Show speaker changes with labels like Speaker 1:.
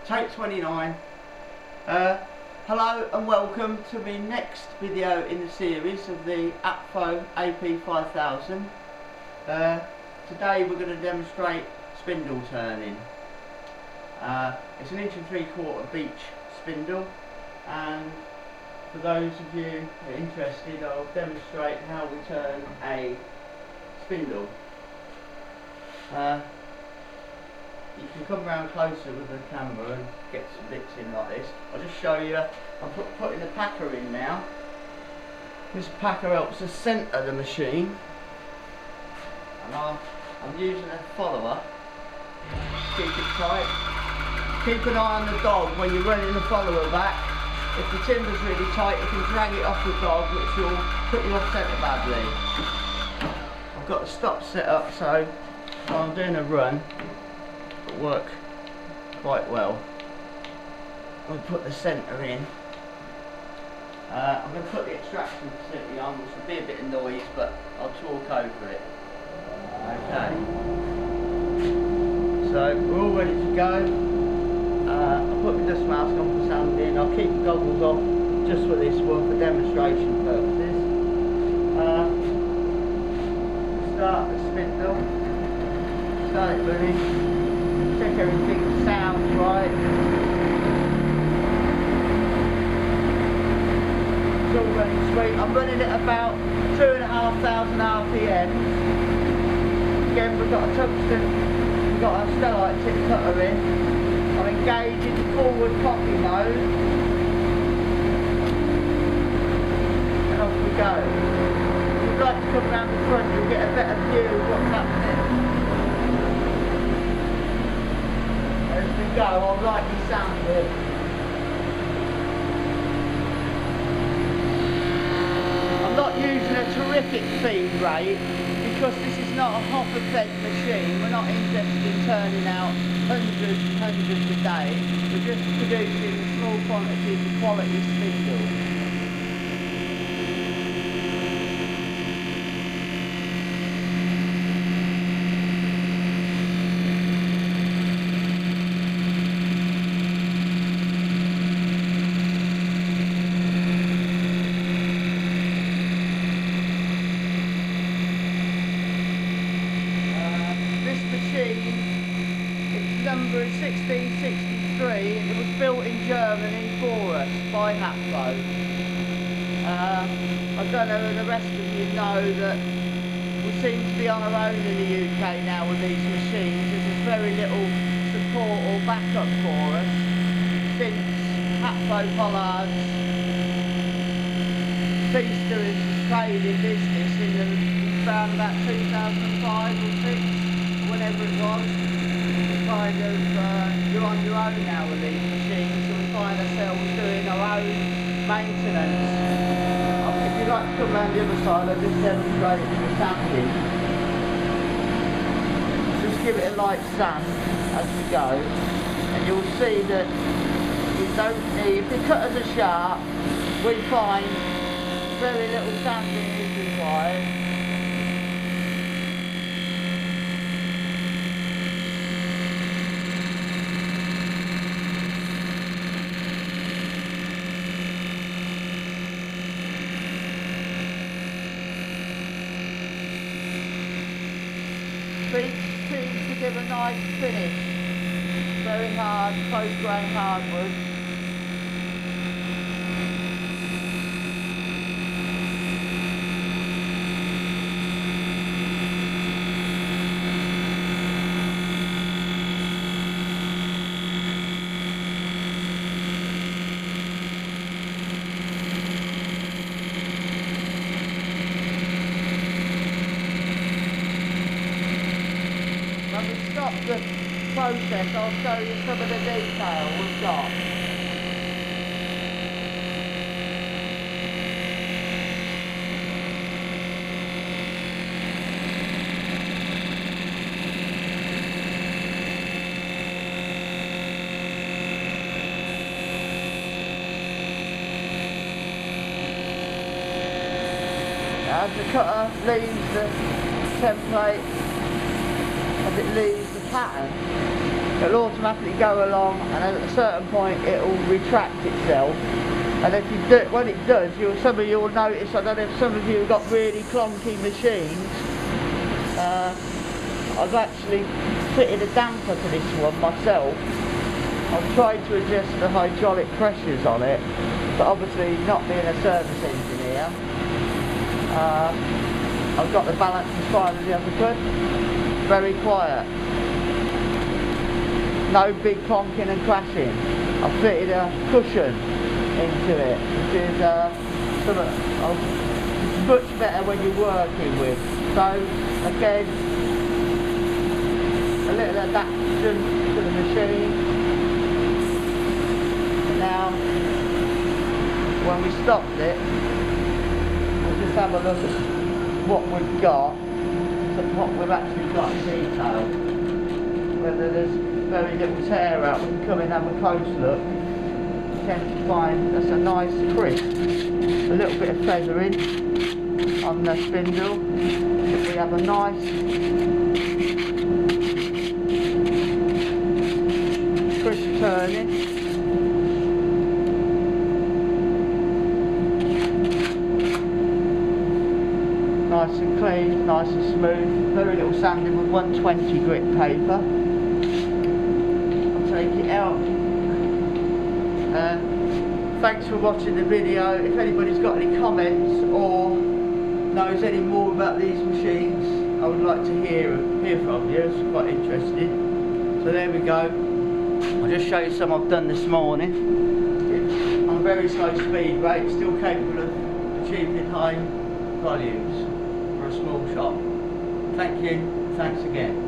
Speaker 1: Take 29. Hello and welcome to the next video in the series of the Hapfo AP5000. Today we're going to demonstrate spindle turning. It's an 1 3/4 beach spindle, and for those of you who are interested, I'll demonstrate how we turn a spindle. You can come around closer with the camera and get some bits in like this. I'll just show you. I'm putting the packer in now. This packer helps us centre the machine, and I'm using a follower. Keep it tight. Keep an eye on the dog when you're running the follower back. If the timber's really tight, you can drag it off the dog, which will put you off centre badly. I've got the stop set up, so while I'm doing a run, it'll work quite well. We'll put the centre in. I'm going to put the extraction facility on, which will be a bit of noise, but I'll talk over it. Okay. So we're all ready to go. I'll put my dust mask on for sanding. I'll keep the goggles off just for this one, for demonstration purposes. Start the spindle. Start it running. Check everything sounds right. It's all running sweet. I'm running at about 2,500 RPM. Again, we've got a tungsten, we've got a stellite tip cutter in. I'm engaging the forward copy mode. And off we go. If you'd like to come around the front, you'll get a better view of what's happening. As we go, I'll lightly sound it. I'm not using a terrific feed rate because this is not a hopper fed machine. We're not interested in turning out hundreds and hundreds a day. We're just producing small quantities of quality spindles. Number is 1663. It was built in Germany for us by Hapfo. I don't know if the rest of you know that we seem to be on our own in the UK now with these machines. There's very little support or backup for us since Hapfo Pollards ceased doing trading business in around about 2005 or 6, whenever it was. Kind of, you're on your own now with these machines, so we find ourselves doing our own maintenance. If you'd like to come around the other side, I'll just demonstrate the sanding. Just give it a light sand as we go, and you'll see that you don't need, if the cutters are sharp, we find very little sanding is required. Seems to give a nice finish. Very hard, close grain hardwood. When we stop the process, I'll show you some of the detail we've got. As the cutter leaves the template, as it leaves the pattern, it'll automatically go along, and at a certain point it will retract itself. And if you do, when it does, some of you will notice, I don't know if some of you have got really clunky machines, I've actually fitted a damper to this one myself. I've tried to adjust the hydraulic pressures on it, but obviously not being a service engineer, I've got the balance as fine as I ever could. Very quiet. No big clonking and crashing. I've fitted a cushion into it, which is much better when you're working with. So again, a little adaptation to the machine. Now, when we stopped it, we'll just have a look at what we've got, what we've actually got in detail. Whether there's very little tear out, we can come in and have a close look. You tend to find that's a nice crisp, a little bit of feathering on the spindle. We have a nice crisp turning. Nice and clean, nice and smooth, very little sanding with 120 grit paper. I'll take it out. Thanks for watching the video. If anybody's got any comments or knows any more about these machines, I would like to hear from you. It's quite interesting. So there we go. I'll just show you some I've done this morning. On a very slow speed rate, still capable of achieving high volumes. A small shop. Thank you, thanks again.